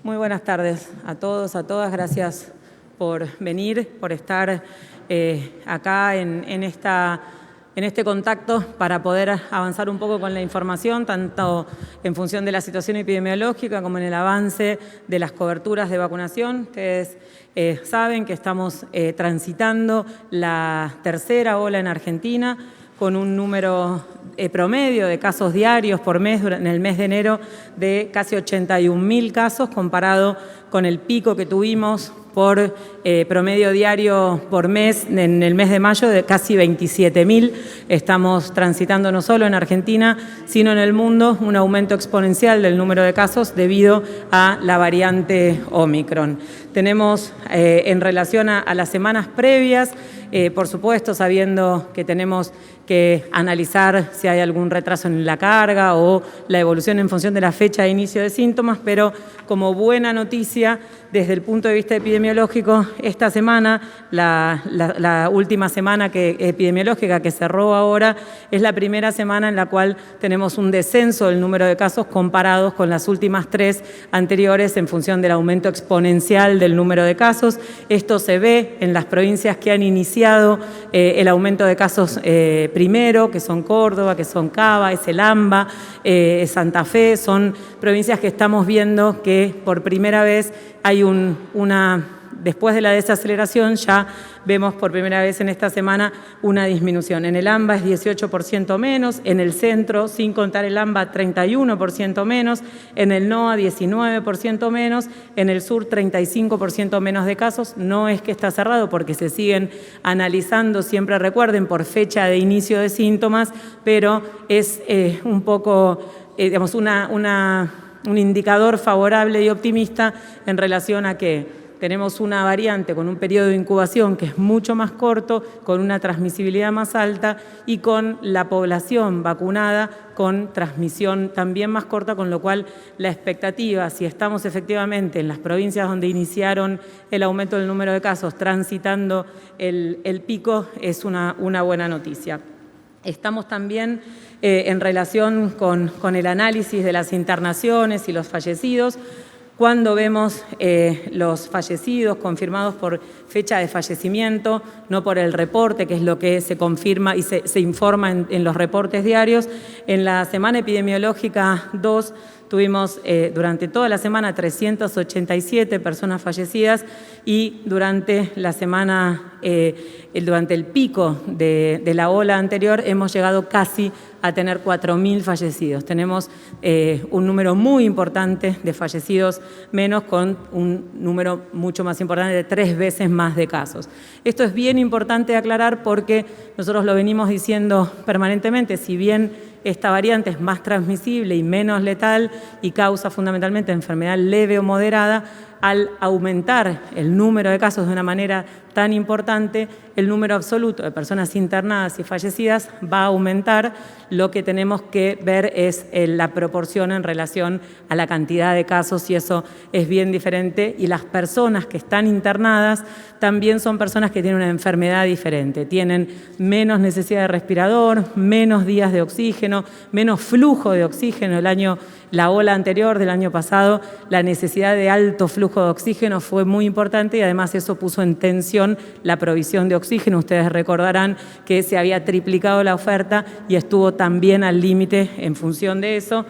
Muy buenas tardes a todos, a todas. Gracias por venir, por estar acá en este contacto para poder avanzar un poco con la información, tanto en función de la situación epidemiológica como en el avance de las coberturas de vacunación. Ustedes saben que estamos transitando la tercera ola en Argentina, con un número promedio de casos diarios por mes en el mes de enero de casi 81.000 casos, comparado con el pico que tuvimos por promedio diario por mes en el mes de mayo de casi 27.000. Estamos transitando no solo en Argentina, sino en el mundo un aumento exponencial del número de casos debido a la variante Omicron. Tenemos en relación a las semanas previas, por supuesto, sabiendo que tenemos que analizar si hay algún retraso en la carga o la evolución en función de la fecha de inicio de síntomas, pero como buena noticia, desde el punto de vista epidemiológico, esta semana, la última semana epidemiológica que cerró ahora, es la primera semana en la cual tenemos un descenso del número de casos comparados con las últimas 3 anteriores en función del aumento exponencial del número de casos. Esto se ve en las provincias que han iniciado el aumento de casos primero, que son Córdoba, que son Cava, es el AMBA, Santa Fe. Son provincias que estamos viendo que por primera vez hay después de la desaceleración, ya vemos por primera vez en esta semana una disminución. En el AMBA es 18% menos, en el centro, sin contar el AMBA, 31% menos, en el NOA 19% menos, en el sur 35% menos de casos. No es que está cerrado porque se siguen analizando, siempre recuerden, por fecha de inicio de síntomas, pero es un poco, digamos, un indicador favorable y optimista en relación a que tenemos una variante con un periodo de incubación que es mucho más corto, con una transmisibilidad más alta y con la población vacunada con transmisión también más corta, con lo cual la expectativa, si estamos efectivamente en las provincias donde iniciaron el aumento del número de casos transitando el pico, es una buena noticia. Estamos también en relación con el análisis de las internaciones y los fallecidos. Cuando vemos los fallecidos confirmados por fecha de fallecimiento, no por el reporte, que es lo que se confirma y se informa en los reportes diarios, en la semana epidemiológica 2 tuvimos durante toda la semana 387 personas fallecidas y durante la semana, durante el pico de la ola anterior, hemos llegado casi a tener 4.000 fallecidos. Tenemos un número muy importante de fallecidos menos, con un número mucho más importante de 3 veces más de casos. Esto es bien importante aclarar porque nosotros lo venimos diciendo permanentemente. Si bien esta variante es más transmisible y menos letal y causa fundamentalmente enfermedad leve o moderada, al aumentar el número de casos de una manera tan importante, el número absoluto de personas internadas y fallecidas va a aumentar. Lo que tenemos que ver es la proporción en relación a la cantidad de casos, y eso es bien diferente. Y las personas que están internadas también son personas que tienen una enfermedad diferente, tienen menos necesidad de respirador, menos días de oxígeno, menos flujo de oxígeno. La ola anterior del año pasado, la necesidad de alto flujo de oxígeno fue muy importante y además eso puso en tensión la provisión de oxígeno. Ustedes recordarán que se había triplicado la oferta y estuvo también al límite en función de eso.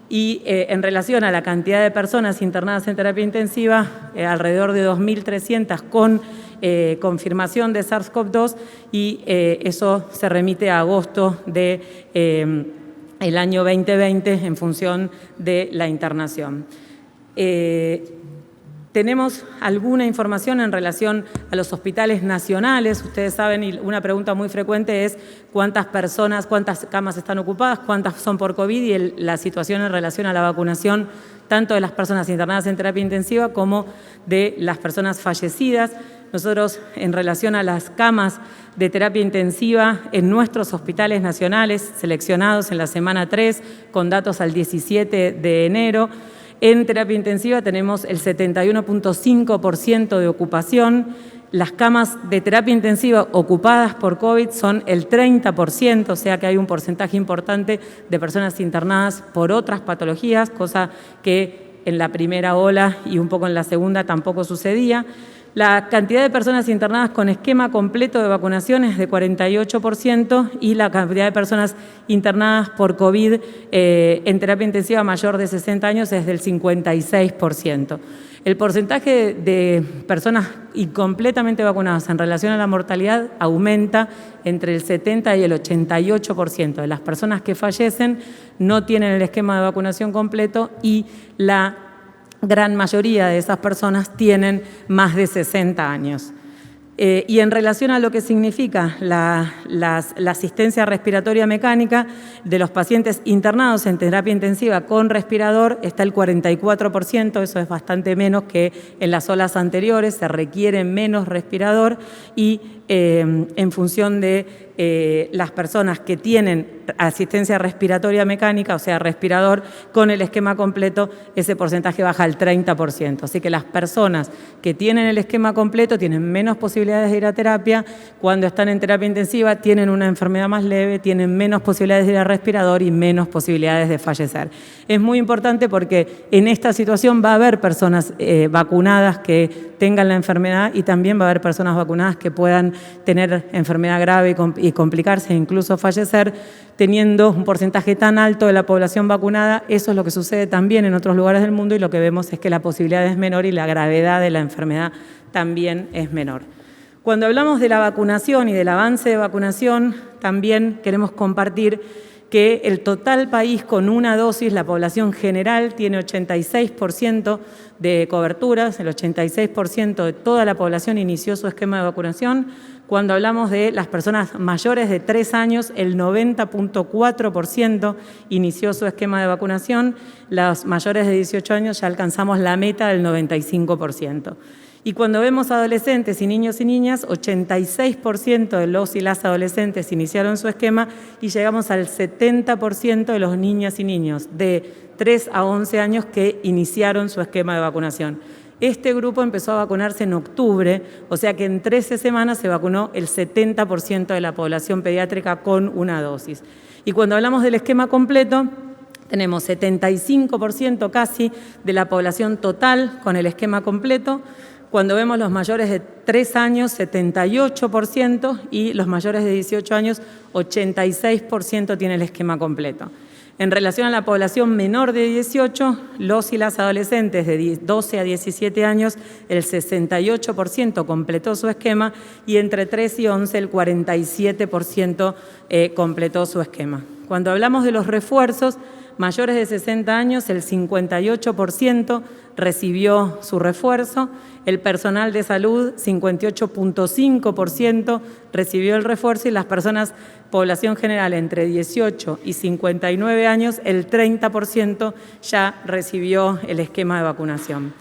Y en relación a la cantidad de personas internadas en terapia intensiva, alrededor de 2.300 con confirmación de SARS-CoV-2, y eso se remite a agosto de el año 2020 en función de la internación. Tenemos alguna información en relación a los hospitales nacionales. Ustedes saben, y una pregunta muy frecuente es cuántas camas están ocupadas, cuántas son por COVID, y la situación en relación a la vacunación, tanto de las personas internadas en terapia intensiva como de las personas fallecidas. Nosotros, en relación a las camas de terapia intensiva en nuestros hospitales nacionales, seleccionados en la semana 3, con datos al 17 de enero, en terapia intensiva tenemos el 71.5% de ocupación. Las camas de terapia intensiva ocupadas por COVID son el 30%, o sea que hay un porcentaje importante de personas internadas por otras patologías, cosa que en la primera ola y un poco en la segunda tampoco sucedía. La cantidad de personas internadas con esquema completo de vacunación es de 48% y la cantidad de personas internadas por COVID en terapia intensiva mayor de 60 años es del 56%. El porcentaje de personas incompletamente vacunadas en relación a la mortalidad aumenta entre el 70 y el 88%. De las personas que fallecen no tienen el esquema de vacunación completo y la gran mayoría de esas personas tienen más de 60 años. Y en relación a lo que significa la asistencia respiratoria mecánica de los pacientes internados en terapia intensiva con respirador está el 44%, eso es bastante menos que en las olas anteriores, se requiere menos respirador y en función de las personas que tienen asistencia respiratoria mecánica, o sea, respirador con el esquema completo, ese porcentaje baja al 30%. Así que las personas que tienen el esquema completo tienen menos posibilidades de ir a terapia, cuando están en terapia intensiva tienen una enfermedad más leve, tienen menos posibilidades de ir a respirador y menos posibilidades de fallecer. Es muy importante porque en esta situación va a haber personas vacunadas que tengan la enfermedad y también va a haber personas vacunadas que puedan tener enfermedad grave y complicarse e incluso fallecer, teniendo un porcentaje tan alto de la población vacunada. Eso es lo que sucede también en otros lugares del mundo y lo que vemos es que la posibilidad es menor y la gravedad de la enfermedad también es menor. Cuando hablamos de la vacunación y del avance de vacunación, también queremos compartir que el total país con una dosis, la población general, tiene 86% de coberturas, el 86% de toda la población inició su esquema de vacunación. Cuando hablamos de las personas mayores de 3 años, el 90.4% inició su esquema de vacunación. Los mayores de 18 años ya alcanzamos la meta del 95%. Y cuando vemos adolescentes y niños y niñas, 86% de los y las adolescentes iniciaron su esquema y llegamos al 70% de los niñas y niños de 3 a 11 años que iniciaron su esquema de vacunación. Este grupo empezó a vacunarse en octubre, o sea que en 13 semanas se vacunó el 70% de la población pediátrica con una dosis. Y cuando hablamos del esquema completo, tenemos 75% casi de la población total con el esquema completo. Cuando vemos los mayores de 3 años, 78%, y los mayores de 18 años, 86% tienen el esquema completo. En relación a la población menor de 18, los y las adolescentes de 12 a 17 años, el 68% completó su esquema y entre 3 y 11 el 47% completó su esquema. Cuando hablamos de los refuerzos, mayores de 60 años, el 58% recibió su refuerzo. El personal de salud, 58.5% recibió el refuerzo y las personas, población general entre 18 y 59 años, el 30% ya recibió el esquema de vacunación.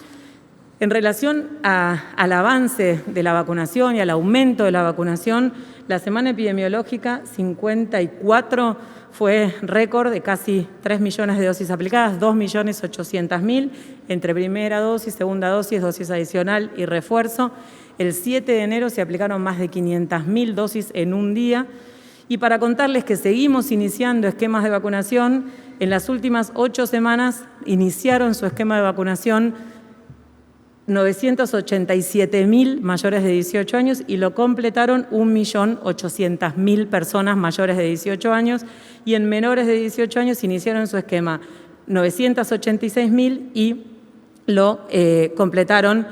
En relación al avance de la vacunación y al aumento de la vacunación, la semana epidemiológica 54 fue récord de casi 3 millones de dosis aplicadas, 2.800.000 entre primera dosis, segunda dosis, dosis adicional y refuerzo. El 7 de enero se aplicaron más de 500.000 dosis en un día. Y para contarles que seguimos iniciando esquemas de vacunación, en las últimas 8 semanas iniciaron su esquema de vacunación 987.000 mayores de 18 años y lo completaron 1.800.000 personas mayores de 18 años y en menores de 18 años iniciaron su esquema 986.000 y lo completaron,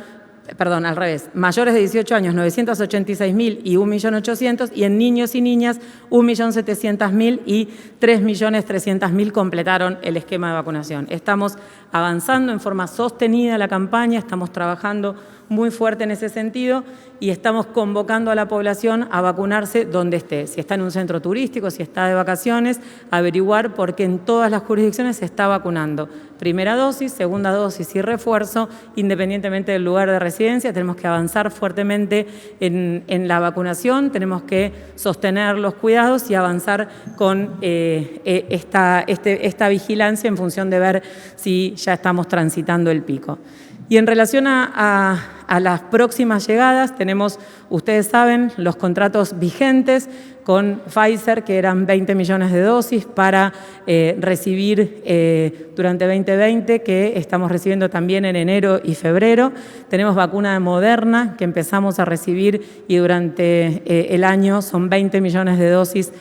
perdón, al revés, mayores de 18 años 986.000 y 1.800.000 y en niños y niñas 1.700.000 y 3.300.000 completaron el esquema de vacunación. Estamos avanzando en forma sostenida la campaña, estamos trabajando muy fuerte en ese sentido y estamos convocando a la población a vacunarse donde esté. Si está en un centro turístico, si está de vacaciones, averiguar porque en todas las jurisdicciones se está vacunando. Primera dosis, segunda dosis y refuerzo, independientemente del lugar de residencia. Tenemos que avanzar fuertemente en la vacunación, tenemos que sostener los cuidados y avanzar con esta vigilancia en función de ver si ya estamos transitando el pico. Y en relación a las próximas llegadas, tenemos, ustedes saben, los contratos vigentes con Pfizer, que eran 20 millones de dosis para recibir durante 2020, que estamos recibiendo también en enero y febrero. Tenemos vacuna de Moderna, que empezamos a recibir y durante el año son 20 millones de dosis.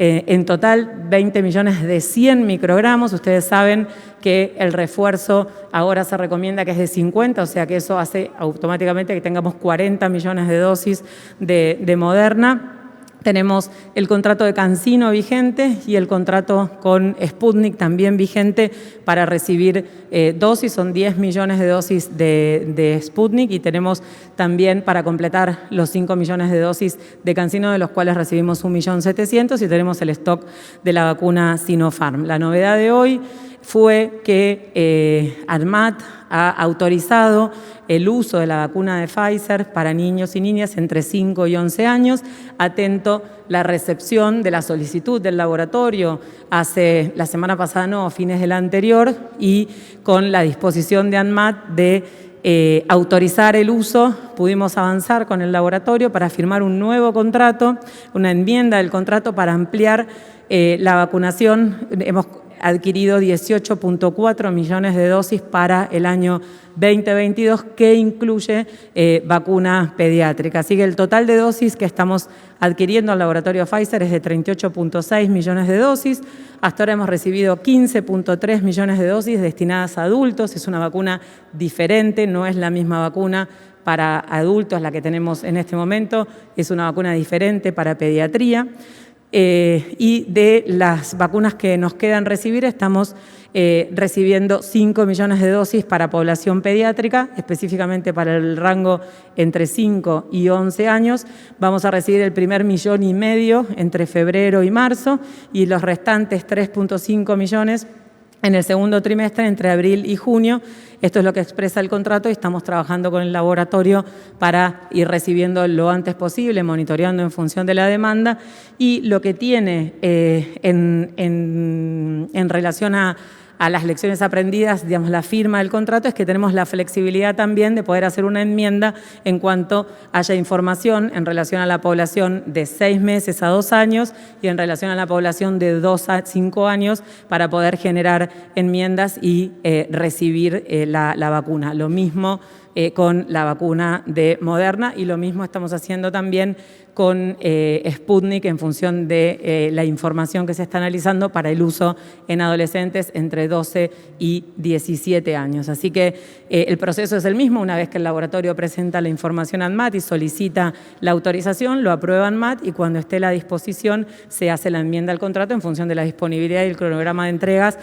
En total, 20 millones de 100 microgramos. Ustedes saben que el refuerzo ahora se recomienda que es de 50, o sea que eso hace automáticamente que tengamos 40 millones de dosis de Moderna. Tenemos el contrato de CanSino vigente y el contrato con Sputnik también vigente para recibir dosis. Son 10 millones de dosis de Sputnik y tenemos también para completar los 5 millones de dosis de CanSino, de los cuales recibimos 1.700.000 y tenemos el stock de la vacuna Sinopharm. La novedad de hoy fue que ANMAT ha autorizado el uso de la vacuna de Pfizer para niños y niñas entre 5 y 11 años, atento la recepción de la solicitud del laboratorio hace la semana pasada, no, fines de la anterior, y con la disposición de ANMAT de autorizar el uso, pudimos avanzar con el laboratorio para firmar un nuevo contrato, una enmienda del contrato para ampliar la vacunación. Hemos adquirido 18.4 millones de dosis para el año 2022, que incluye vacuna pediátrica. Así que el total de dosis que estamos adquiriendo al laboratorio Pfizer es de 38.6 millones de dosis. Hasta ahora hemos recibido 15.3 millones de dosis destinadas a adultos. Es una vacuna diferente, no es la misma vacuna para adultos la que tenemos en este momento, es una vacuna diferente para pediatría. Y de las vacunas que nos quedan recibir, estamos recibiendo 5 millones de dosis para población pediátrica, específicamente para el rango entre 5 y 11 años. Vamos a recibir el primer 1,5 millones entre febrero y marzo y los restantes 3.5 millones en el segundo trimestre, entre abril y junio. Esto es lo que expresa el contrato y estamos trabajando con el laboratorio para ir recibiendo lo antes posible, monitoreando en función de la demanda. Y lo que tiene en relación a las lecciones aprendidas, digamos, la firma del contrato, es que tenemos la flexibilidad también de poder hacer una enmienda en cuanto haya información en relación a la población de 6 meses a 2 años y en relación a la población de 2 a 5 años para poder generar enmiendas y recibir la vacuna. Lo mismo con la vacuna de Moderna y lo mismo estamos haciendo también con Sputnik en función de la información que se está analizando para el uso en adolescentes entre 12 y 17 años. Así que el proceso es el mismo. Una vez que el laboratorio presenta la información a ANMAT y solicita la autorización, lo aprueba ANMAT y cuando esté a la disposición se hace la enmienda al contrato en función de la disponibilidad y el cronograma de entregas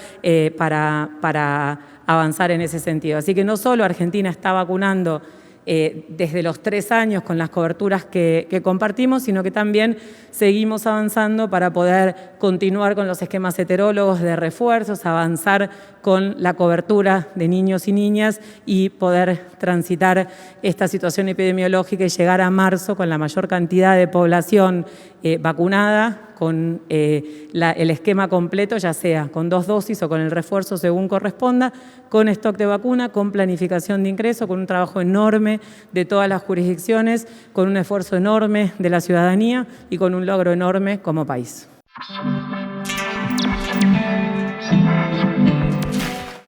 para avanzar en ese sentido. Así que no solo Argentina está vacunando desde los 3 años con las coberturas que compartimos, sino que también seguimos avanzando para poder continuar con los esquemas heterólogos de refuerzos, avanzar con la cobertura de niños y niñas y poder transitar esta situación epidemiológica y llegar a marzo con la mayor cantidad de población vacunada, con el esquema completo, ya sea con 2 dosis o con el refuerzo según corresponda, con stock de vacuna, con planificación de ingreso, con un trabajo enorme de todas las jurisdicciones, con un esfuerzo enorme de la ciudadanía y con un logro enorme como país.